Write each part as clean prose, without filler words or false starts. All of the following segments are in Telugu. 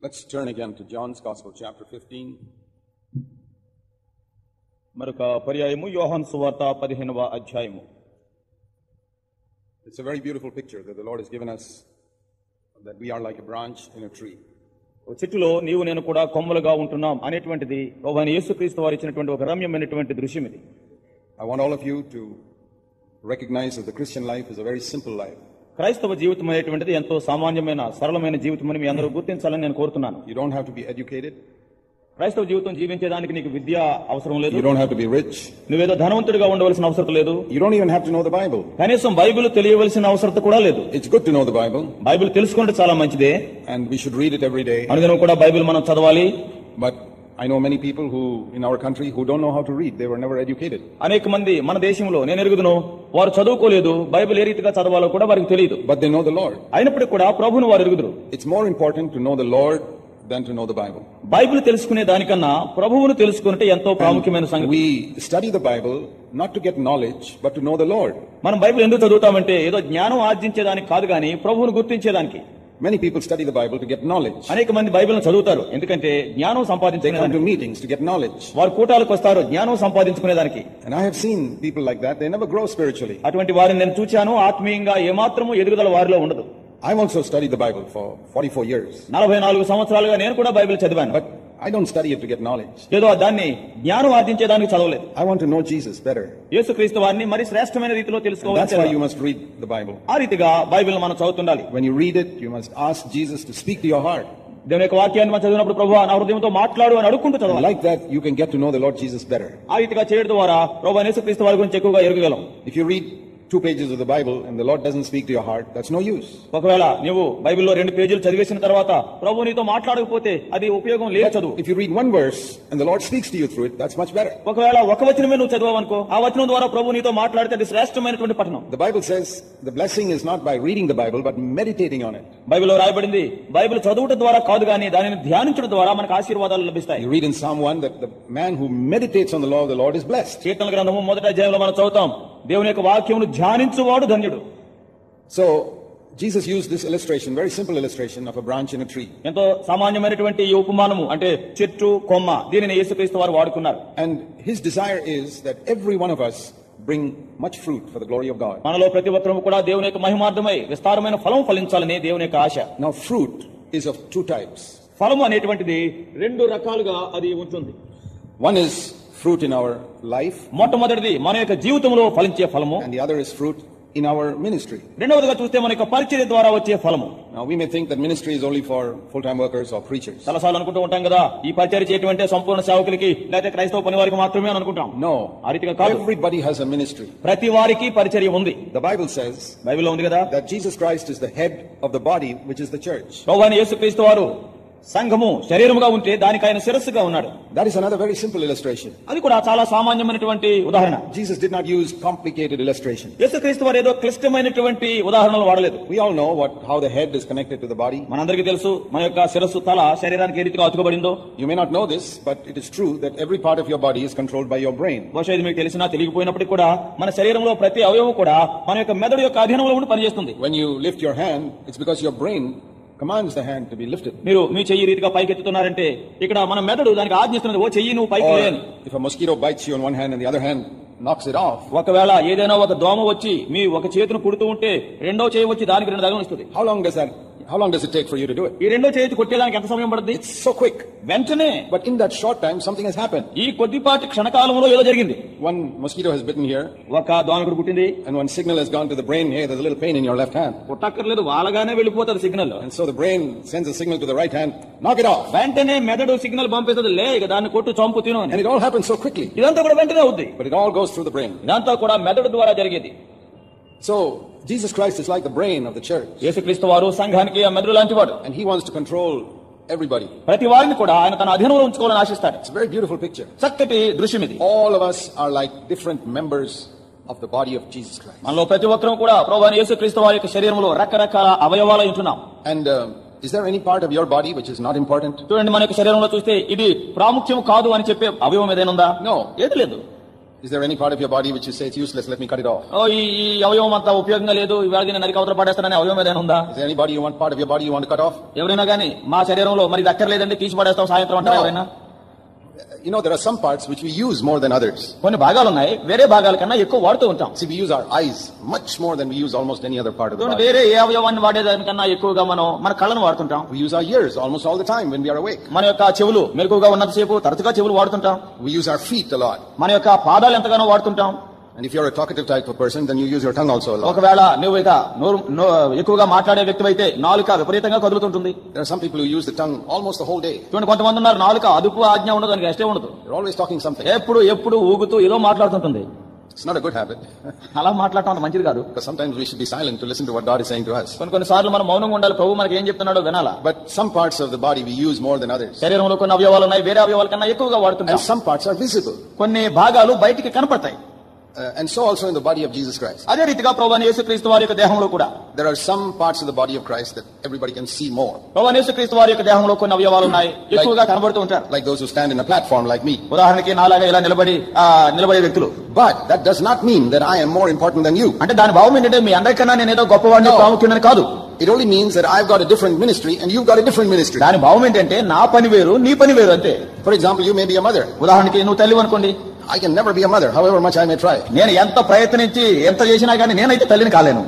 Let's turn again to John's Gospel, chapter 15. మరొక పర్యాయము యోహాను సువార్త 15వ అధ్యాయము. It's a very beautiful picture that the Lord has given us, that we are like a branch in a tree. చెట్టులో నీవు నేను కూడా కొమ్మలుగా ఉంటున్నాం అనేటువంటిది ప్రభువైన యేసుక్రీస్తు వారు ఇచ్చినటువంటి ఒక రమ్యమైనటువంటి దృశ్యం ఇది. I want all of you to recognize that the Christian life is a very simple life. క్రైస్తవ జీవితం అనేటువంటిది ఎంతో సామాన్యమైన సరళమైన జీవితం అని మీ అందరూ గుర్తించాలని నేను కోరుతున్నాను. You don't have to be educated. క్రైస్తవ జీవితం జీవించేదానికి నీకు విద్య అవసరం లేదు. You don't have to be rich. నువ్వేదో ధనవంతుడిగా ఉండవలసిన అవసరం లేదు. You don't even have to know the Bible. కనీసం బైబిల్ తెలియవలసిన అవసరం కూడా లేదు. It's good to know the Bible. Bible తెలుసుకుంటే చాలా మంచిదే. And we should read it every day. అనుదినం కూడా బైబిల్ మనం చదవాలి. But I know many people who in our country who don't know how to read. They were never educated. అనేక మంది మన దేశంలో నేను ఎరుగుదును వారు చదువుకోలేదు, బైబిల్ ఏ రీతిగా చదవాలో కూడా వారికి తెలియదు. But they know the Lord. అయినప్పటికీ కూడా ప్రభువును వారు ఎరుగుదురు. It's more important to know the Lord than to know the Bible. Bible తెలుసుకునే దానికన్నా ప్రభువును తెలుసుకున్నట్టు ఎంతో ప్రాముఖ్యమైన సంగతి. We study the Bible not to get knowledge but to know the Lord. మనం బైబిల్ ఎందుకు చదువుతామంటే ఏదో జ్ఞానం ఆర్జించేదానికి కాదు గాని ప్రభువును గుర్తించేదానికి. Many people study the Bible to get knowledge. అనేక మంది బైబిల్ను చదువుతారు ఎందుకంటే జ్ఞానం They come to సంపాదించుకునేదానికి. meetings to get knowledge. వారు కూటాలకు వస్తారు జ్ఞానం సంపాదించుకునేదానికి. And I have seen people like that. They never grow spiritually. అటువంటి వారిని నేను చూచాను. ఆత్మీయంగా ఏమాత్రము ఎదుగుదల వారిలో ఉండదు. I've also studied the Bible for 44 years. 44 సంవత్సరాలుగా నేను కూడా బైబిల్ చదివాను. But I don't study it to get knowledge. ఏదో దాన్ని జ్ఞానం ఆర్జించేదానికి చదవలేదు. I want to know Jesus better. యేసుక్రీస్తు వారిని మరి శ్రేష్టమైన రీతిలో And that's why తెలుసుకోవాలి. you must read the Bible. ఆ రీతిగా బైబిల్ మనం చదువుతుండాలి. When you read it, you must ask Jesus to speak to your heart. దేవుని యొక్క వాక్యాన్ని మనం చదివినప్పుడు ప్రభువా నా హృదయంతో మాట్లాడు అని అడుక్కుంటూ And చదవాలి. like that, you can get to know the Lord Jesus better. ఆ రీతిగా చేయడం ద్వారా ప్రభువైన యేసుక్రీస్తు వారి గురించి ఎక్కువగా ఎరగగలం. If you read 2 pages of the Bible and the Lord doesn't speak to your heart, that's no use. ఒకవేళ నువ్వు బైబిల్లో 2 పేజీలు చదివేసిన తర్వాత ప్రభు నీతో మాట్లాడకపోతే అది ఉపయోగం లేదు చదువు. If you read 1 verse and the Lord speaks to you through it, that's much better. ఒకవేళ ఒక వచనమే నువ్వు చదవావనుకో ఆ వచనం ద్వారా ప్రభు నీతో మాట్లాడితే అది శ్రేష్టమైనటువంటి పఠనం. The Bible says the blessing is not by reading the Bible but meditating on it. బైబిల్లో రాయబడింది బైబిల్ చదువుట ద్వారా కాదు గానీ దానిని ధ్యానించడం ద్వారా మనకు ఆశీర్వాదాలు లభిస్తాయి. You read in Psalm 1 that the man who meditates on the law of the Lord is blessed. కీర్తనల గ్రంథము 1వ అధ్యాయంలో మనం చదువుతాం దేవుని యొక్క వాక్యమును ధ్యానించువాడు ధన్యుడు. So Jesus used this illustration, very simple illustration of a branch in a tree. ఎంతో సామాన్యమైనటువంటి ఈ ఉపమానము అంటే చెట్టు కొమ్మ దీనిని యేసుక్రీస్తు వారు వాడుకున్నారు. And his desire is that every one of us bring much fruit for the glory of God. మనలో ప్రతి ఒక్కరూ కూడా దేవుని యొక్క మహిమార్థమై విస్తారమైన ఫలం ఫలించాలని దేవుని యొక్క ఆశ. Now fruit is of 2 types. ఫలము అనేటువంటిది 2 రకాలుగా అది ఉంటుంది. One is fruit in our life మొట్టమొదటిది మన యొక్క జీవితంలో ఫలించే ఫలము. and the other is fruit in our ministry. రెండవదిగా చూస్తే మన యొక్క పరిచర్య ద్వారా వచ్చే ఫలము. Now we may think that ministry is only for full-time workers or preachers. చాలాసార్లు అనుకుంటూ ఉంటాం కదా ఈ పరిచర్య చేయటం అంటే సంపూర్ణ సేవకులకి లేదా క్రైస్తవ పని వారికి మాత్రమే అని అనుకుంటాం. No, ఆ రీతిగా కాదు. everybody has a ministry. ప్రతి వారికి పరిచర్య ఉంది. The Bible says బైబిల్లో ఉంది కదా that Jesus Christ is the head of the body, which is the church. ప్రభువైన యేసుక్రీస్తు వారు సంఘము శరీరముగా ఉంటే దానికి ఆయన శిరస్సుగా ఉన్నాడు. That is another very simple illustration. అది కూడా చాలా సామాన్యమైనటువంటి ఉదాహరణ. Jesus did not use complicated illustration. యేసుక్రీస్తు వారు ఏదో క్లిష్టమైనటువంటి ఉదాహరణలు వాడలేదు. We all know how the head is connected to the body. మనందరికీ తెలుసు మన యొక్క శిరస్సు తల శరీరానికి ఏ రీతిగా అతుకబడిందో. You may not know this, but it is true that every part of your body is controlled by your brain. బహుశా ఇది మీకు తెలిసినా తెలియకపోయినప్పటికీ కూడా మన శరీరంలో ప్రతి అవయవం కూడా మన యొక్క మెదడు యొక్క అధీనంలో ఉండి పనిచేస్తుంది. When you lift your hand, it's because your brain commands the hand to be lifted. మీరు మీ చెయ్యి రీతిగా పైకి ఎత్తుతున్నారంటే ఇక్కడ మన మెదడు దానికి ఆజ్ఞిస్తున్నది ఓ చెయ్యి నువ్వు పైకి లే అని. If a mosquito bites you on one hand and the other hand knocks it off, ఒకవేళ ఏదైనా ఒక దోమ వచ్చి మీ ఒక చేతిని కుడుతూ ఉంటే రెండో చేయి వచ్చి దానికి 2 దగలు ఇస్తుంది. how long does it take for you to do it? ఈ రెండో చేతి కొట్టేదానికి ఎంత సమయం పడుతుంది? It's so quick. వెంటనే. But in that short time something has happened. ఈ కొద్దిపాటి క్షణకాలంలో ఏదో జరిగింది. One mosquito has bitten here. ఒక దోమకుడు కుట్టింది. And one signal has gone to the brain. Hey, there's a little pain in your left hand. కొట్టక్కర్లేదు వాళ్ళగానే వెళ్ళిపోతుంది signal. And so the brain sends a signal to the right hand, knock it off. వెంటనే మెదడు సిగ్నల్ పంపిస్తుంది లే ఇక దాన్ని కొట్టు చంపు తిను అని. And it all happens so quickly. ఇదంతా కూడా వెంటనే అవుద్ది. But it all goes through the brain. ఇదంతా కూడా మెదడు ద్వారా జరిగేది. So Jesus Christ is like the brain of the church. యేసుక్రీస్తు వారు సంఘానికి ఆ మెదడు లాంటివాడు. And he wants to control everybody. ప్రతి వారిని కూడా ఆయన తన అధీనంలో ఉంచుకోవాలని ఆశిస్తాడు. It's a very beautiful picture. చక్కటి దృశ్యం ఇది. All of us are like different members of the body of Jesus Christ. మనలో ప్రతి ఒక్కరం కూడా ప్రభువైన యేసుక్రీస్తు వారి యొక్క శరీరంలో రకరకాల అవయవాలు ఉంటున్నాం. And is there any part of your body which is not important? చూడండి మన యొక్క శరీరంలో చూస్తే ఇది ప్రాముఖ్యం కాదు అని చెప్పే అవయవం ఏదైనా ఉందా? No. ఏది లేదు. Is there any part of your body which you say it's useless, let me cut it off? ఈ అవయవం అంతా ఉపయోగంగా లేదు, ఇవాళ దీన్ని నరికి అవతల పడేస్తానని అవయవం ఏదైనా ఉందా? Is there any part of your body you want to cut off? ఎవరైనా గానీ మా శరీరంలో మరి ఇది అక్కర్లేదండి తీసి పడేస్తాం సాయంత్రం అంటారా ఎవరైనా? You know, there are some parts which we use more than others. కొన్ని భాగాలు ఉన్నాయి వేరే భాగాల కన్నా ఎక్కువ వాడుతూ ఉంటాం. See, we use our eyes much more than we use almost any other part of the body. వేరే ఏ అవయవాన్ని వాడేదానికన్నా ఎక్కువగా మన కళ్ళను వాడుతుంటాం. We use our ears almost all the time when we are awake. మన యొక్క చెవులు మెలకువగా ఉన్నంతసేపు తరచుగా చెవులు వాడుతుంటాం. We use our feet a lot. మన యొక్క పాదాలు ఎంతగానో వాడుతుంటాం. And if you're a talkative type of person, then you use your tongue also a lot. ఒకవేళ నువ్వు ఇక ఎక్కువగా మాట్లాడే వ్యక్తివైతే నాలుక విపరీతంగా కదులుతుంటుంది. There are some people who use the tongue almost the whole day. కొంతమంది ఉన్నారు నాలుక అదుపు ఆజ్ఞ ఉండదు, దానికి ఇష్టం ఉండదు. They're always talking something. ఎప్పుడు ఊగుతూ ఏదో మాట్లాడుతుంటుంది. It's not a good habit. అలా మాట్లాడటం మంచిది కాదు. Because sometimes we should be silent to listen to what God is saying to us. కొన్ని సార్లు మనం మౌనంగా ఉండాలి, ప్రభు మనకి ఏం చెప్తున్నాడో వినాలా. But some parts of the body we use more than others. శరీరంలో కొన్ని అవయవాలు ఉన్నాయి, వేరే అవయవాల కన్నా ఎక్కువగా వాడుతుంటాం. And some parts are visible. కొన్ని భాగాలు బయటికి కనపడతాయి. And so also in the body of Jesus Christ. అదే రీతిగా ప్రభువైన యేసుక్రీస్తు వారి యొక్క దేహంలో కూడా There are some parts of the body of Christ that everybody can see more. ప్రభువైన యేసుక్రీస్తు వారి యొక్క దేహంలో కొన్ని అవయవాలు ఉన్నాయి, ఎక్కువగా కనబడుతూ ఉంటారు. Like those who stand in a platform like me. ఉదాహరణకి నాలాగా ఇలా నిలబడే వ్యక్తులు. But that does not mean that I am more important than you. అంటే దాని భావం ఏంటంటే మీ అందరికన్నా నేను ఏదో గొప్పవాడిని ప్రాముఖ్యుడని కాదు. It only means that I've got a different ministry and you've got a different ministry. దాని భావం ఏంటంటే నా పని వేరు నీ పని వేరు అంతే. For example, you may be a mother. ఉదాహరణకి నువ్వు తల్లి అనుకోండి. I can never be a mother, however much I may try. నేను ఎంత ప్రయత్నించి ఎంత చేసినా కానీ నేనైతే తల్లిని కాలేను.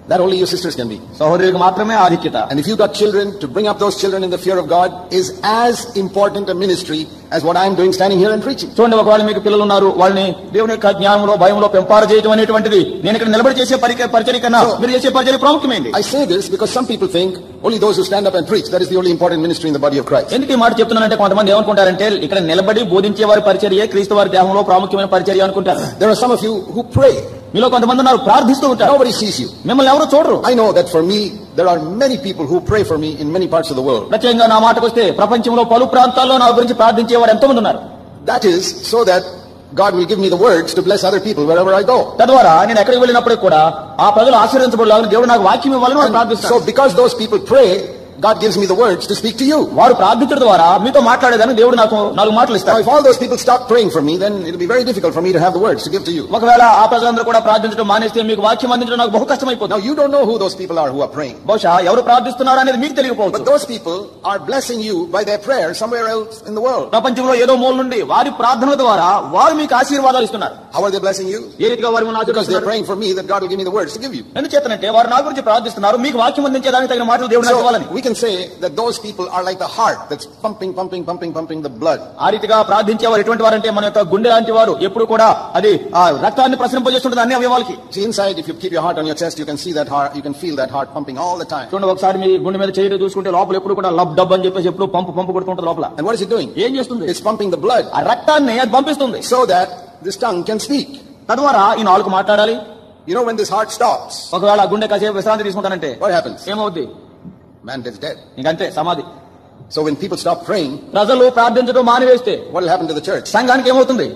That only your sisters can be. సహోదరులకు మాత్రమే ఆధిక్యత. And if you got children, to bring up those children in the fear of God is as important a ministry as what I am doing standing here and preaching. చూడండి, ఒకవేళ మీకు పిల్లలు ఉన్నారు, వాళ్ళని దేవుని యొక్క జ్ఞానంలో భయంలో పెంపార చేయడం అనేటువంటిది నేను ఇక్కడ నిలబడి చేసే పరిచర్య కన్నా మీరు చేసే పరిచర్య ప్రాముఖ్యమైంది. I say this because some people think only those who stand up and preach, that is the only important ministry in the body of Christ. ఎందుకు ఈ మాట చెప్తున్నానంటే కొంతమంది ఏమనుకుంటారంటే ఇక్కడ నిలబడి బోధించే వారి పరిచర్యే క్రీస్తు వారి దేహంలో ప్రాముఖ్యమైన పరిచర్య అనుకుంటారు. There are some of you who pray. మీలో కొంతమంది ఉన్నారు ప్రార్థిస్తూ ఉంటారు. Nobody sees you. మిమ్మల్ని ఎవరు చూడరు. I know that for me there are many people who pray for me in many parts of the world. ప్రత్యేకంగా నా మాటకు వస్తే ప్రపంచంలో పలు ప్రాంతాల్లో నా గురించి ప్రార్థించేవారు ఎంతమంది ఉన్నారు. That is so that God will give me the words to bless other people wherever I go. తద్వారా నేను ఎక్కడికి వెళ్ళినప్పుడు కూడా ఆ ప్రజలు ఆశీర్వదించబడాలని దేవుడు నాకు వాక్యం ఇవ్వాలని ప్రార్థిస్తాను. So because those people pray, God gives me the words to speak to you. వారు ప్రార్థించడం ద్వారా మీతో మాట్లాడేదాన్ని దేవుడు నాకు 4 మాటలు ఇస్తాడు. If all those people stop praying for me, then it will be very difficult for me to have the words to give to you. ఒకవేళ ఆ ప్రజలందరూ కూడా ప్రార్థించడం మానేస్తే మీకు వాక్యం అందించడం నాకు బహు కష్టమైపోతుంది. Now you don't know who those people are who are praying. బహుశా ఎవరు ప్రార్థిస్తున్నారు అనేది మీకు తెలియకపోవచ్చు. But those people are blessing you by their prayer somewhere else in the world. ప్రపంచంలో ఏదో మూల నుండి వారి ప్రార్థనల ద్వారా వారు మీకు ఆశీర్వాదాలు ఇస్తున్నారు. How are they blessing you? ఏ రీతిగా వారు Because they are praying for me that God will give me the words to give you. ఎందుచేతనంటే వారు నా గురించి ప్రార్థిస్తున్నారు, మీకు వాక్యం అందించేదానికి తగిన మాటలు దేవుడు నాకు ఇవ్వాలని. We can say that those people are like the heart that's pumping the blood. ఆ రీతిగా ప్రార్థించేవారు ఎటువంటి వారంటే మన యొక్క గుండె లాంటి వారు, ఎప్పుడు కూడా అది రక్తాన్ని ప్రసరింపజేస్తుంటుంది అన్ని అవయవాలకి. See, inside, if you keep your heart on your chest, you can see that heart, you can feel that heart pumping all the time. చూడండి, ఒకసారి మీ గుండె మీద చేయి చూసుకుంటే లోపల ఎప్పుడు కూడా లబ్ డబ్ అని చెప్పేసి ఎప్పుడు పంపు కొడుతుంటుంది లోపల. And what is it doing? ఏం చేస్తుంది? It's pumping the blood. ఆ రక్తాన్ని అది పంపిస్తుంది. So that this tongue can speak. తద్వారా ఈ నాలుక మాట్లాడాలి. You know, when this heart stops, ఒకవేళ గుండె కాసేపు విశ్రాంతి తీసుకుంటానంటే what happens? ఏమవుద్ది? Man is dead. ఇంకంతే, సమాధి. So when people stop praying, ప్రజలు ప్రార్థించడం మానివేస్తే what will happen to the church? సంఘానికి ఏమవుతుంది?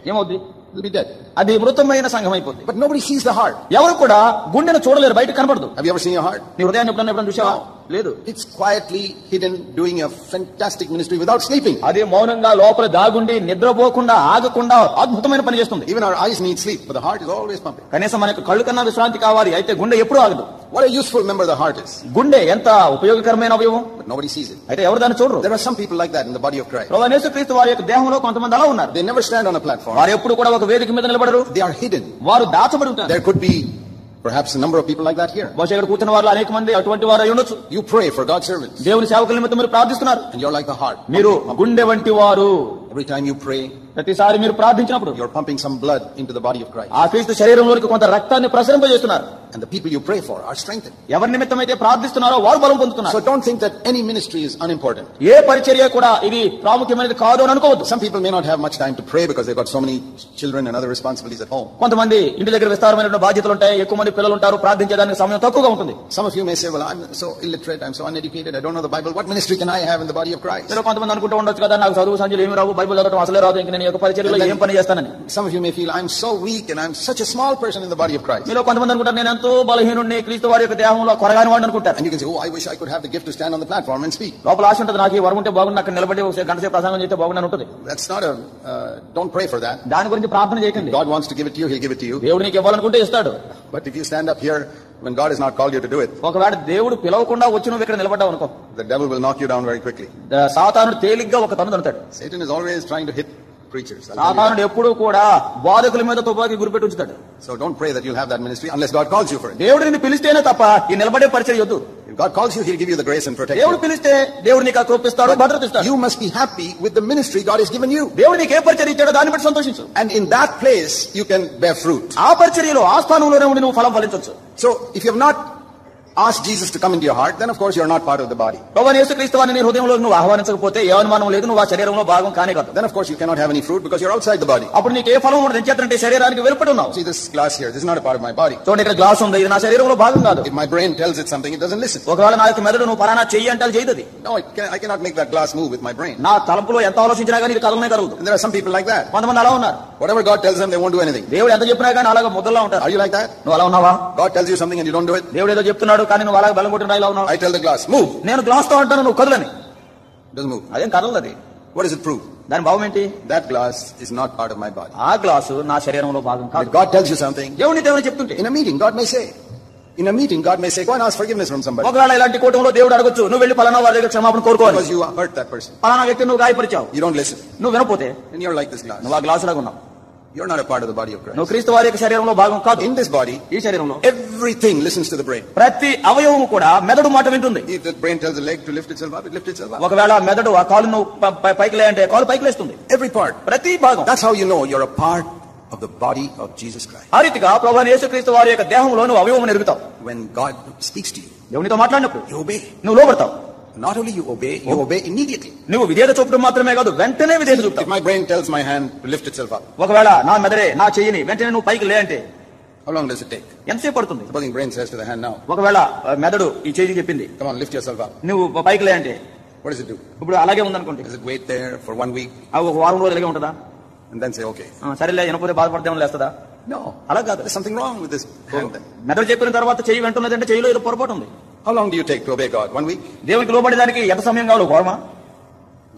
ఏమవుద్ది? It will be dead. అది మృతమైన సంఘం అయిపోతుంది. But nobody sees the heart. ఎవరు కూడా గుండెను చూడలేరు, బయట కనబడదు. Have you ever seen your heart? నీ హృదయాన్ని ఎప్పుడన్నా చూసావా? లేదు. It's quietly hidden, doing a fantastic ministry without sleeping. అది మౌనంగా లోపల దాగుండి నిద్రపోకుండా ఆగకుండా అద్భుతమైన పని చేస్తుంది. Even our eyes need sleep, but the heart is always pumping. కనీసం మనకు కళ్ళు కన్నా విశ్రాంతి కావాలి, అయితే గుండె ఎప్పుడూ ఆగదు. What a useful member the heart is. గుండె ఎంత ఉపయోగకరమైన అవయవం, but nobody sees it. అయితే ఎవరు దాన్ని చూడరు. There are some people like that in the body of Christ. ప్రభువైన యేసుక్రీస్తు వారి యొక్క దేహంలో కొంతమంది అలా ఉన్నారు. They never stand on a platform. వారు ఎప్పుడు కూడా ఒక వేదిక మీద నిలబడరు. They are hidden. వారు దాచబడి ఉంటారు. There could be perhaps a number of people like that here. బహుశా ఇక్కడ కూర్చున్న వారు అనేక మంది అటువంటి వారు అయి ఉండొచ్చు. You pray for God's servants. దేవుని సేవకుల నిమిత్తం మీరు ప్రార్థిస్తున్నారు. And you're like the heart. మీరు గుండె వంటి వారు. Every time you pray, ప్రతిసారి మీరు ప్రార్థించినప్పుడు you're pumping some blood into the body of Christ. ఆ క్రీస్తు శరీరంలోకి కొంత రక్తాన్ని ప్రసరింపజేస్తున్నారు. And the people you pray for are strengthened. ఎవరి నిమిత్తం అయితే ప్రార్థిస్తున్నారో వారు బలం పొందుతున్నారు. So don't think that any ministry is unimportant. ఏ పరిచర్య కూడా ఇది ప్రాముఖ్యమైనది కాదు అని అనుకోవద్దు. Some people may not have much time to pray because they've got so many children and other responsibilities at home. కొంతమంది ఇంటి దగ్గర విస్తారమైన బాధ్యతలు ఉంటాయి, ఎక్కువ మంది పిల్లలు ఉంటారు, ప్రార్థించేదానికి సమయం తక్కువగా ఉంటుంది. Some of you may say, well, I'm so illiterate, I'm so uneducated, I don't know the Bible. What ministry can I have in the body of Christ? కొంతమంది అనుకుంటూ ఉండొచ్చు కదా, నాకు చదువు సంజలు ఏమి రావు, బైబిల్ చదవడం అసలే రాదు, ఇంక నేను యొక్క పరిచర్యలో ఏం పని చేస్తానని. Some of you may feel, I'm so weak and I'm such a small person in the body of Christ. మీలో కొంతమంది అనుకుంటారు, నేను ఎంతో బలహీనుడిని, క్రీస్తు వారి యొక్క దేహంలో కొరగాని వాడిని అనుకుంటారు. And you can say, oh, I wish I could have the gift to stand on the platform and speak. లోపల ఆశ ఉంటుంది, నాకు ఈ వరం ఉంటే బాగుంది, అక్కడ నిలబడి ఒక గంట సేపు ప్రసంగం చేస్తే బాగుందని ఉంటుంది. That's not don't pray for that. దాని గురించి ప్రార్థన చేయకండి. God wants to give it to you, He'll give it to you. దేవుడు నీకు ఇవ్వాలనుకుంటే ఇస్తాడు. But if you stand up here when God has not called you to do it, ఒకవేళ దేవుడు పిలవకుండా వచ్చి నువ్వు ఇక్కడ నిలబడ్డావు అనుకో, the devil will knock you down very quickly. సాతానుడు తేలిగ్గా ఒక తన్ను తన్నుతాడు. Satan is always trying to hit preachers. సాతానుడు ఎప్పుడూ కూడా బోధకుల మీద తుపాకీ గురిపెట్టి ఉంచుతాడు. So don't pray that you'll have that ministry unless God calls you for it. దేవుడు నిన్ను పిలిస్తేనే తప్ప ఈ నిలబడే పరిచయం వద్దు. If God calls you, He'll give you the grace and protection. దేవుడు పిలిస్తే దేవుడు నీకు కృపిస్తాడు, భద్రత ఇస్తాడు. You must be happy with the ministry God has given you. దేవుడు నీకు ఏ పరిచయం ఇచ్చాడో దాన్ని బట్టి సంతోషించు. And in that place you can bear fruit. ఆ పరిచర్యలో ఆ స్థానంలోనే ఉండి నువ్వు ఫలం ఫలించొచ్చు. So if you have not ask Jesus to come into your heart, then of course you're not part of the body. ప్రభువైన యేసుక్రీస్తు వారిని నీ హృదయంలో నువ్వు ఆహ్వానించకపోతే ఏ అనుమానం లేదు, నువ్వు ఆ శరీరంలో భాగం కానే కాదు. Then of course you cannot have any fruit because you're outside the body. అప్పుడు నీకు ఏ ఫలం ఉండదు, ఎంచేతంటే శరీరానికి వెలుపడి ఉన్నావు. See this glass here, this is not a part of my body. చూడండి, ఇక్కడ గ్లాస్ ఉంది, ఇది నా శరీరంలో భాగం కాదు. If my brain tells it something, it doesn't listen. ఒకవేళ నా యొక్క మెదడు నువ్వు పలానా చెయ్యి అంటే అది చేయదు. No, I cannot make that glass move with my brain. నా తలంపులో ఎంత ఆలోచించినా కానీ ఇది కదలనే కదలదు. And there are some people like that. కొంతమంది అలా ఉన్నారు. Whatever God tells them, they won't do anything. దేవుడు ఎంత చెప్పినా కానీ అలాగే ముద్దలా ఉంటారు. Are you like that? నువ్వు అలా ఉన్నావా? God tells you something and you don't do it. దేవుడు ఏదో చెప్తున్నాడు కానీ నువ్వు అలాగే బలం కొట్టిన ఇలా ఉన్నావు. I tell the glass, move. నేను గ్లాస్ తో అంటాను, నువ్వు కదలని. Doesn't move. అదేం కదలదు. అది What does it prove? దాని భావం ఏంటి? That glass is not part of my body. ఆ గ్లాసు నా శరీరంలో భాగం కాదు. If God tells you something, దేవుడు చెప్తుంటే in a meeting God may say, go and ask forgiveness from somebody. ఒకవేళ ఇలాంటి కూటంలో దేవుడు అడగొచ్చు, నువ్వు వెళ్ళి పలానా వారి దగ్గర క్షమాపణ కోరుకోవాలి. Because you hurt that person. పలానా వ్యక్తిని నువ్వు గాయపరిచావు. You don't listen. నువ్వు వినపోతే And you're like this glass. నువ్వు ఆ గ్లాసు లాగా ఉన్నావు. You're not a part of the body of Christ. నువ్వు క్రీస్తు వారి యొక్క శరీరంలో భాగం కాదు. In this body, ఈ శరీరంలో everything listens to the brain. ప్రతి అవయవము కూడా మెదడు మాట వింటుంది. If the brain tells the leg to lift itself up, it lifts itself up. ఒకవేళ మెదడు ఆ కాలు నువ్వు పైకి లే అంటే కాలు పైకి లేస్తుంది. Every part. ప్రతి భాగం. That's how you know you're a part of the body of Jesus Christ. ఆ రీతిగా ప్రభువైన యేసుక్రీస్తు వారి యొక్క దేహంలో నువ్వు అవయవమును ఎరుగుతావు. When God speaks to you, దేవునితో మాట్లాడినప్పుడు you obey. నువ్వు లోబడతావు. Not only you obey immediately. నువ్వు విధేయత చూపడం మాత్రమే కాదు, వెంటనే విధేయత చూపుతావు. If my brain tells my hand to lift itself up, ఒకవేళ నా మెదడే నా చెయ్యిని వెంటనే నువ్వు పైకి లే అంటే how long does it take? ఎంతసేపు పడుతుంది? Supposing brain says to the hand now, ఒకవేళ మెదడు ఈ చెయ్యి చెప్పింది, come on, lift yourself up. నువ్వు పైకి లే అంటే what does it do? ఇప్పుడు అలాగే ఉందనుకోండి. Does it wait there for 1 week అవి ఒక వారం రోజులు ఇలాగే ఉంటుందా? and then say okay? సరేలే, వినపోతే బాధపడదేమో లేస్తుందా? No, అలా కాదు. there's something wrong with this hand then. మెదడు చెప్పిన తర్వాత చెయ్యి వెంటున్నదంటే చెయ్యిలో ఏదో పొరపాటు ఉంది. How long do you take to obey God? 1 week? దేవునికి లోబడేదానికి ఎంత సమయం కావాలి? కోరమా?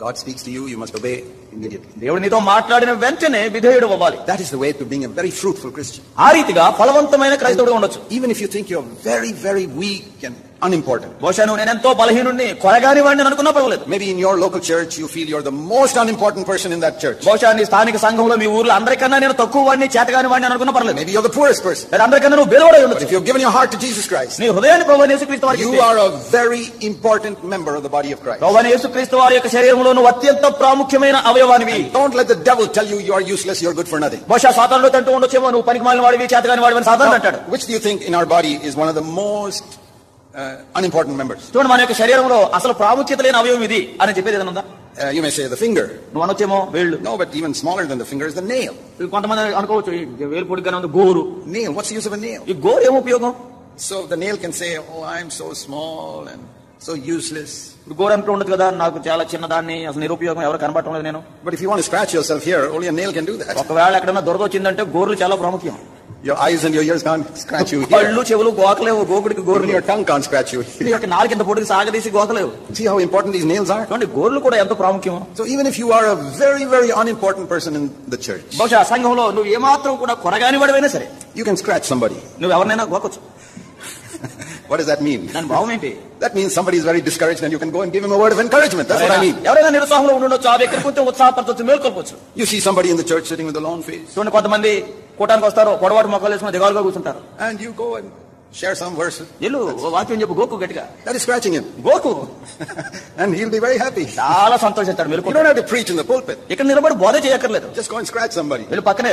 God speaks to you, you must obey immediately. దేవుడు నీతో మాట్లాడిన వెంటనే విధేయుడు అవ్వాలి. That is the way to being a very fruitful Christian. ఆ రీతిగా ఫలవంతమైన క్రైస్తవుడు ఉండొచ్చు. Even if you think you're very, very weak and unimportant. బహుశా నువ్వు నేనెంతో బలహీనుడిని, కొరగాని వాడిని అనుకున్నా పర్వాలేదు. Maybe in your local church you feel you're the most unimportant person in that church. బహుశా నీ స్థానిక సంఘంలో మీ ఊర్లో అందరికన్నా నేను తక్కువ వాడిని, చేతగాని వాడిని అనుకున్నా పర్లేదు. Maybe you're the poorest person. అందరికన్నా నువ్వు బేదవాడై But ఉండొచ్చు. if you've given your heart to Jesus Christ, నీ హృదయాన్ని ప్రభువైన యేసుక్రీస్తు వారికి you are a very important member of the body of Christ. ప్రభువైన యేసుక్రీస్తు వారి యొక్క శరీరంలో నువ్వు అత్యంత ప్రాముఖ్యమైన అవయవానివి. Don't let the devil tell you you are useless, you're good for nothing. బహుశా సాతానుడు అంటూ ఉండొచ్చేమో, నువ్వు పనికిమాలిన వాడివి, చేతగాని వాడివి అని సాతానుడు అంటాడు. Which do you think in our body is one of the most unimportant members? చూడండి, మన యొక్క శరీరంలో అసలు ప్రాముఖ్యత లేని అవయవం ఇది అని చెప్పేది ఏదైనా ఉందా? You may say the finger. నువ్వు అనొచ్చేమో వేళ్ళు. No, but even smaller than the finger is the nail. కొంతమంది అనుకోవచ్చు వేలు పొడిగానే ఉంది గోరు. Nail, what's the use of a nail? ఈ గోరు ఏం ఉపయోగం? So the nail can say, oh, I'm so small and so useless. గోరు అంటూ ఉండదు కదా, నాకు చాలా చిన్నదాన్ని, అసలు నిరుపయోగం, ఎవరు కనబడటం లేదు నేను. But if you want to scratch yourself here, only a nail can do that. ఒకవేళ ఎక్కడన్నా దొరద వచ్చిందంటే గోర్లు చాలా ప్రాముఖ్యం. Your eyes and your ears can't scratch you here. కళ్ళు చెవులు గోకలేవు, గోకుడికి Even గోర్లు. your tongue can't scratch you నీ యొక్క నాలుగు ఇంత పొడికి సాగదీసి గోకలేవు. See how important these nails are? చూడండి, గోర్లు కూడా ఎంతో ప్రాముఖ్యం. So even if you are a very, very unimportant person in the church, బహుశా సంఘంలో నువ్వు ఏమాత్రం కూడా కొరగాని వాడివైనా సరే you can scratch somebody. నువ్వు ఎవరినైనా గోకొచ్చు. What does that mean? దాని భావం ఏంటి? That means somebody is very discouraged and you can go and give him a word of encouragement. That's what I mean. ఎవరైనా నిరుత్సాహంలో ఉండొచ్చు, ఆ వ్యక్తిని కొంచెం ఉత్సాహపరచవచ్చు, మేల్కొల్పొచ్చు. You see somebody in the church sitting with a long face. చూడండి, కొంతమంది కూటానికి వస్తారు, పొడవాటి మొక్కలు వేసుకుని దిగాలుగా కూర్చుంటారు. And you go and share some verses. ఇల్లు వాక్యం చెప్పు, గోకు గట్టిగా. That is scratching him. గోకు. And he'll be very happy. చాలా సంతోషిస్తాడు. You don't have to preach in the pulpit. ఇక్కడ నిలబడి బోధ చేయక్కర్లేదు. Just go and scratch somebody. వీళ్ళు పక్కనే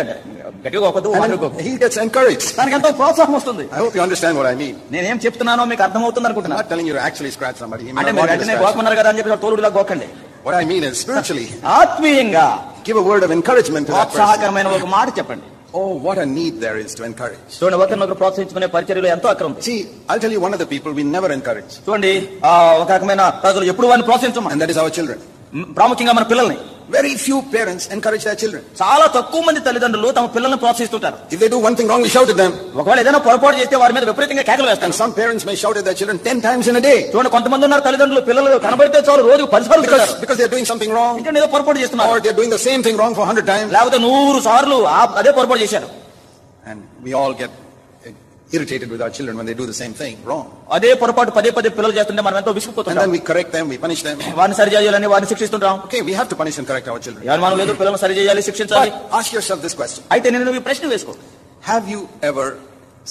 గట్టిగా గోకదు. And he gets encouraged. దానికి ఎంతో ప్రోత్సాహం వస్తుంది. I hope you understand what I mean. నేనేం చెప్తున్నానో మీకు అర్థమవుతుంది I'm అనుకుంటున్నా. not telling you to actually scratch somebody. అంటే మీరు వెంటనే గోకమన్నారు కదా అని చెప్పి తోలుడిలా గోకండి. What I mean is spiritually. ఆత్మీయంగా Give a word of encouragement to that person. ప్రోత్సాహకరమైన ఒక మాట చెప్పండి. Oh, what a need there is to encourage. చూడండి, ఒకరినొకరు ప్రోత్సహించుకునే పరిచర్యలో ఎంతో అక్కడ ఉంది. See, I'll tell you one of the people we never encourage. చూడండి, ఒక రకమైన ప్రజలు ఎప్పుడు వారిని ప్రోత్సహించమా. And that is our children. ప్రాముఖ్యంగా మన పిల్లల్ని. Very few parents encourage their children. చాలా తక్కువ మంది తల్లిదండ్రులు తమ పిల్లల్ని ప్రోత్సహిస్తుంటారు. If they do one thing wrong, we shout at them. ఒకవేళ ఏదైనా పొరపాటు చేస్తే వారి మీద విపరీతంగా కేకలు వేస్తారు. And some parents may shout at their children 10 times in a day. చూడండి, కొంతమంది ఉన్నారు తల్లిదండ్రులు పిల్లలు కనబడితే చాలు రోజు 10 సార్లు because they are doing something wrong. ఇంకా ఏదో పొరపాటు చేస్తున్నారు. Or they are doing the same thing wrong for 100 times. లేకపోతే 100 సార్లు అదే పొరపాటు చేశారు. And we all get irritated with our children when they do the same thing wrong. అదే పొరపాటు పదే పదే పిల్లలు చేస్తుంటే మనం ఎంతో విసుగుపోతుంటాం. And then we correct them, we punish them. వారిని సరి చేయాలని వారిని శిక్షిస్తుంటాం. Okay, we have to punish and correct our children. ఎవరు మనం లేదు పిల్లల్ని సరి చేయాలి, శిక్షించాలి. But ask yourself this question. అయితే నేను ఈ ప్రశ్న వేసుకో. Have you ever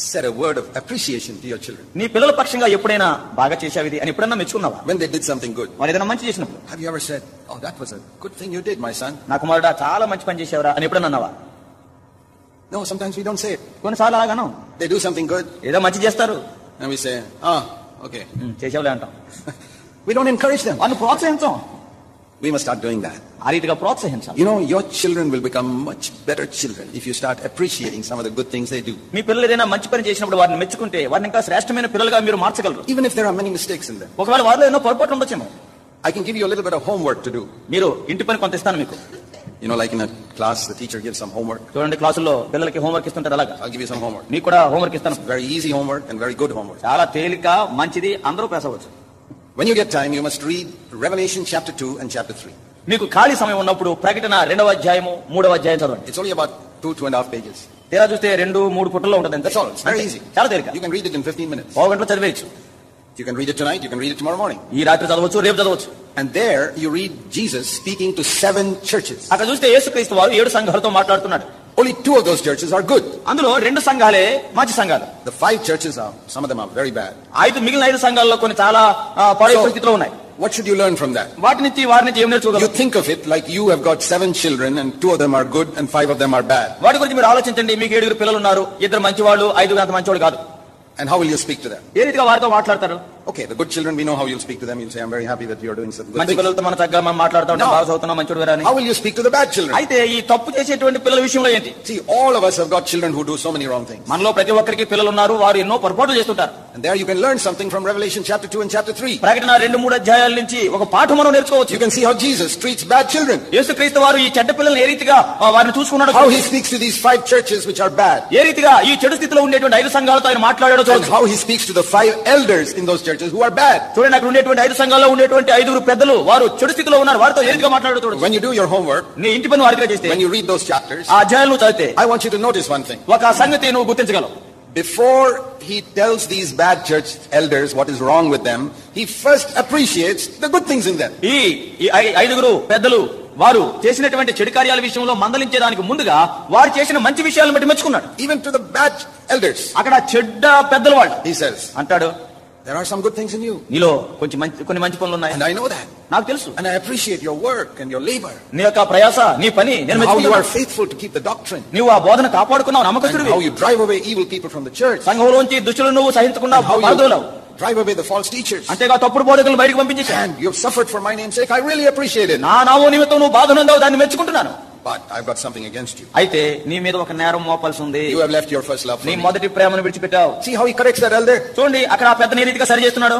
said a word of appreciation to your children? నీ పిల్లల పక్షంగా ఎప్పుడైనా బాగా చేశావు ఇది అని ఎప్పుడైనా మెచ్చుకున్నావా? When they did something good. వారు ఏదైనా మంచి చేసినప్పుడు. Have you ever said, "Oh, that was a good thing you did, my son"? నా కుమారుడా చాలా మంచి పని చేశావురా అని ఎప్పుడన్నా అన్నావా? No, sometimes we don't say it. కొన్నిసార్లు అలాగాను. They do something good. ఏదో మంచి చేస్తారు. And we say, okay. చేసావులే అంటాం. We don't encourage them. వాళ్ళని ప్రోత్సహించాం. We must start doing that. ఆ రీతిగా ప్రోత్సహించాలి. You know, your children will become much better children if you start appreciating some of the good things they do. మీ పిల్లలు ఏదైనా మంచి పని చేసినప్పుడు వారిని మెచ్చుకుంటే వారిని ఇంకా శ్రేష్టమైన పిల్లలుగా మీరు మార్చగలరు. Even if there are many mistakes in them. ఒకవేళ వారిలో ఎన్నో పొరపాట్లు ఉండొచ్చేమో. I can give you a little bit of homework to do. మీరు ఇంటి పని కొంత ఇస్తాను మీకు. You know, like in a class, the teacher gives some homework. చూడండి, క్లాసుల్లో పిల్లలకి హోంవర్క్ ఇస్తుంటారు అలాగా. I'll give you some homework. మీకు కూడా హోంవర్క్ ఇస్తాను. Very easy homework and very good homework. చాలా తేలిక, మంచిది, అందరూ పాస్ అవ్వచ్చు. When you get time, you must read Revelation chapter 2 and chapter 3. మీకు ఖాళీ సమయం ఉన్నప్పుడు ప్రకటన 2వ అధ్యాయము 3వ అధ్యాయం చదవండి. It's only about 2.5 pages. తీరా చూస్తే 2-3 పుటల్లో ఉంటుంది. That's all. It's very easy. చాలా తేలిక. You can read it in 15 minutes. పావు గంటలో చదివేయచ్చు. You can read it tonight, you can read it tomorrow morning. ఈ రాత్రి చదవచ్చు, రేపు చదవచ్చు. And there you read Jesus speaking to 7 churches. అక్కడ చూస్తే యేసుక్రీస్తు వారు 7 సంఘాలతో మాట్లాడుతున్నాడు. Only 2 of those churches are good. అందులో 2 సంఘాలే మంచి సంఘాలు. The 5 churches are, some of them are very bad. మిగిలిన 5 సంఘాల్లో కొన్ని చాలా పాడైన పరిస్థితిలో ఉన్నాయి. What should you learn from that? వారి నుంచి ఏం నేర్చుకోగలరు? You think of it like you have got 7 children and 2 of them are good and 5 of them are bad. వాటి గురించి మీరు ఆలోచించండి. మీకు 7 పిల్లలు ఉన్నారు, 2 మంచివాళ్ళు, 5 అంత మంచివాళ్ళు కాదు. And how will you speak to them? ఏ రీతిగా వారితో మాట్లాడతారు? Okay, the good children, we know how you'll speak to them. You'll say, "I'm very happy that you are doing some good మంచి things." పిల్లలతో మనం చక్కగా మనం మాట్లాడుతూ ఉంటాం, బాగా చదువుతున్నాం, మంచివాడు వేరని. How will you speak to the bad children? అయితే ఈ తప్పు చేసేటువంటి పిల్లల విషయంలో ఏంటి? See, all of us have got children who do so many wrong things. మనలో ప్రతి ఒక్కరికి పిల్లలు ఉన్నారు, వారు ఎన్నో పొరపాట్లు చేస్తుంటారు. And there you can learn something from Revelation chapter 2 and chapter 3. ప్రకటన 2-3 అధ్యాయాల నుంచి ఒక పాఠం మనం నేర్చుకోవచ్చు. You can see how Jesus treats bad children. యేసుక్రీస్తు వారు ఈ చెడ్డ పిల్లల్ని ఏ రీతిగా వారిని చూసుకున్నాడో, How he speaks to these 5 churches which are bad. ఏ రీతిగా ఈ చెడు స్థితిలో ఉండేటువంటి 5 సంఘాలతో ఆయన మాట్లాడాడో And చూడండి. how he speaks to the 5 elders in those churches who are bad. చూడండి, అక్కడ ఉండేటువంటి 5 సంఘాల్లో ఉండేటువంటి 5 పెద్దలు వారు చెడు స్థితిలో ఉన్నారు, వారితో ఏ రీతిగా మాట్లాడాడో చూడండి. When you do your homework, నీ ఇంటి పని వారిగా చేస్తే, when you read those chapters, ఆ అధ్యాయాలను చదివితే I want you to notice one thing. ఒక సంగతి నువ్వు గుర్తించగలవు. Before he tells these bad church elders what is wrong with them, he first appreciates the good things in them. ఈ 5 పెద్దలు వారు చేసినటువంటి చెడు కార్యాల విషయంలో మందలించేదానికి ముందుగా వారు చేసిన మంచి విషయాలను బట్టి మెచ్చుకున్నాడు. Even to the bad elders, అక్కడ చెడ్డ పెద్దలు వాళ్ళు he says, అంటాడు, "There are some good things in you. నీలో కొన్ని మంచి పనులు ఉన్నాయి, And I know that. నాకు తెలుసు. And I appreciate your work and your labor. నీ యొక్క ప్రయాస, నీ పని నేను And how you are మెచ్చుకున్నాను. faithful to keep the doctrine. నువ్వు ఆ బోధన కాపాడుకున్నావు, And నమ్మకస్తుడివి. how you drive away evil people from the church. సంఘంలోంచి దుష్టులను నువ్వు సహించకుండా And how పారదోలావు. you drive away the false teachers. అంతేగా తప్పుడు బోధకులను బయటకు పంపించేశావు. And you have suffered for my name's sake. I really appreciate it. నా నామం నిమిత్తం నువ్వు బాధనుందావు, దాన్ని మెచ్చుకుంటున్నాను. But I've got something against you. అయితే నీ మీద ఒక నేరం మోపాల్సి ఉంది. You have left your first love for నీ me. మొదటి ప్రేమను విడిచిపెట్టావు. See how he corrects that elder? చూడండి, అక్కడ ఆ పెద్ద నీ రీతిగా సరి చేస్తున్నాడు.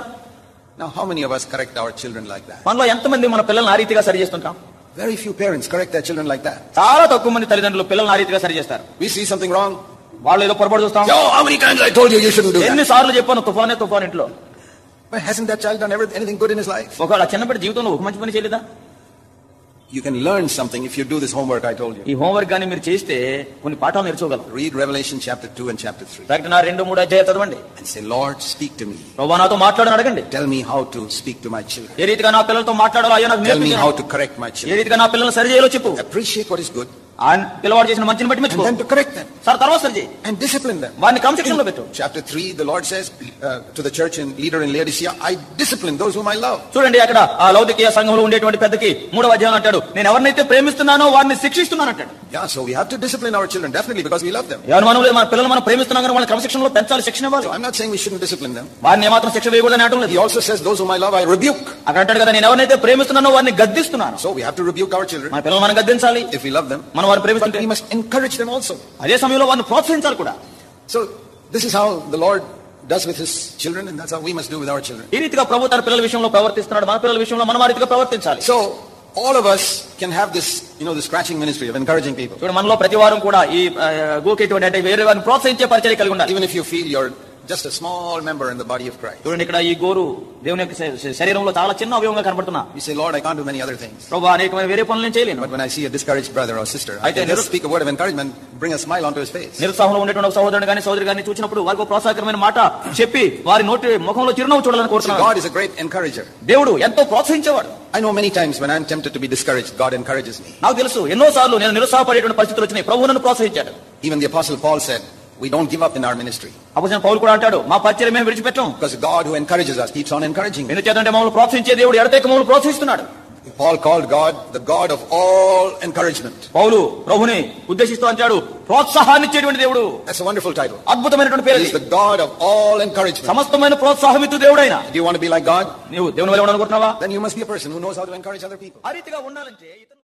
Now, how many of us correct our children like that? మనలో ఎంతమంది మన పిల్లల్ని ఆ రీతిగా సరి చేస్తుంటాం? Very few parents correct their children like that. చాలా తక్కువ మంది తల్లిదండ్రులు పిల్లల్ని ఆ రీతిగా సరి చేస్తారు. We see something wrong. వాళ్ళు ఏదో పొరపాటు చూస్తాం. Oh, how many times I told you you shouldn't do that? ఎన్నిసార్లు చెప్పాను తుఫాన్ ఇంట్లో. But hasn't that child done anything good in his life? ఒకవేళ చిన్నప్పటి జీవితంలో ఒక మంచి పని చేయలేదా? You can learn something if you do this homework I told you. ఈ హోంవర్క్ గాని మీరు చేస్తే కొన్ని పాఠాలు నేర్చుకోగలరు. Read Revelation chapter 2 and chapter 3. ప్రకటన 2-3 అధ్యాయాలు చదవండి. And say, "Lord, speak to me. ప్రభువా నాతో మాట్లాడని అడగండి. Tell me how to speak to my children. ఏ రీతిగా నా పిల్లలతో మాట్లాడాలో అయ్యో నాకు Tell me నేర్పించు. how to correct my A children. రీతిగా నా పిల్లల్ని సరి చేయాలో చెప్పు. Appreciate what is good. ఆయన పిల్లవాడు చేసిన మంచిని బట్టి And మెచ్చుకో. then to correct them. Sir తర్వాత సరి చేయి. And discipline them. వారిని క్రమశిక్షణలో పెట్టు. Chapter 3, the Lord says to the church and leader in Laodicea, "I discipline those whom I love." చూడండి, అక్కడ ఆ లౌదికీయ సంఘంలో ఉండేటువంటి పెద్దకి 3వ అధ్యాయం అంటాడు, నేను ఎవరినైతే ప్రేమిస్తున్నానో వారిని శిక్షిస్తున్నాను అంటాడు. Yeah, so we have to discipline our children definitely because we love them. ఎవరు మన పిల్లలు మనం ప్రేమిస్తున్నాం కానీ వాళ్ళని క్రమశిక్షణలో పెంచాలి, శిక్షణ ఇవ్వాలి. So I'm not saying we shouldn't discipline them. వారిని ఏమాత్రం శిక్ష వేయకూడదని అనడం లేదు. He also says, "Those whom I love, I rebuke." అక్కడ అంటాడు కదా, నేను ఎవరినైతే ప్రేమిస్తున్నానో వారిని గద్దిస్తున్నాను. So we have to rebuke our children మన పిల్లలు మనం గద్దించాలి if we love them. మనం వారిని But ప్రేమిస్తుంటే. we must encourage them also. అదే సమయంలో వారిని ప్రోత్సహించాలి కూడా. So this is how the Lord does with his children, and that's how we must do with our children. ఈ రీతిగా ప్రభు తన పిల్లల విషయంలో ప్రవర్తిస్తున్నాడు, మన పిల్లల విషయంలో మనం ఆ రీతిగా ప్రవర్తించాలి. So All of us can have this, the scratching ministry of encouraging people. చూడండి, మనలో ప్రతి వారం కూడా ఈ గోకేటువంటి అంటే వేరే వారిని ప్రోత్సహించే పరిచర్య కలిగి ఉండాలి. Even if you feel you're just a small member in the body of Christ. చూడండి, ఇక్కడ ఈ గోరు దేవుని యొక్క శరీరంలో చాలా చిన్న అవయవంగా కనబడుతున్నా. You say, Lord, I can't do many other things. ప్రభువా, అనేకమైన వేరే పనులు నేను చేయలేను. But when I see a discouraged brother or sister, I can just speak a word of encouragement, bring a smile onto his face. నిరుత్సాహంలో ఉండేటువంటి ఒక సహోదరుని గాని సహోదరి గారిని చూసినప్పుడు వారికి ప్రోత్సాహకరమైన మాట చెప్పి వారి నోటి ముఖంలో చిరునవ్వు చూడాలని కోరుతున్నాను. God is a great encourager. దేవుడు ఎంతో ప్రోత్సహించేవాడు. I know many times when I'm tempted to be discouraged, God encourages me. నాకు తెలుసు, ఎన్నో సార్లు నేను నిరుత్సాహపడేటువంటి పరిస్థితులు వచ్చినాయి, ప్రభువు నన్ను ప్రోత్సహించాడు. Even the apostle Paul said, we don't give up in our ministry. అపోస్తలుడైన పౌలు కూడా అంటాడు, మా పరిచర్య మేము విడిచిపెట్టం. Because God who encourages us keeps on encouraging. ఎందుచేతంటే మమ్మల్ని ప్రోత్సహించే దేవుడు ఎడతెగక మమ్మల్ని ప్రోత్సహిస్తున్నాడు. Paul called God the God of all encouragement. పౌలు ప్రభుని ఉద్దేశిస్తూ అంటాడు, ప్రోత్సాహాన్ని ఇచ్చేటువంటి దేవుడు. That's a wonderful title. అద్భుతమైనటువంటి పేరు. He is the God of all encouragement. సమస్తమైన ప్రోత్సాహమిత్తు దేవుడైన. Do you want to be like God? నీవు దేవుని వలె ఉండాలనుకుంటున్నావా? Then you must be a person who knows how to encourage other people. ఆ రీతిగా ఉండాలంటే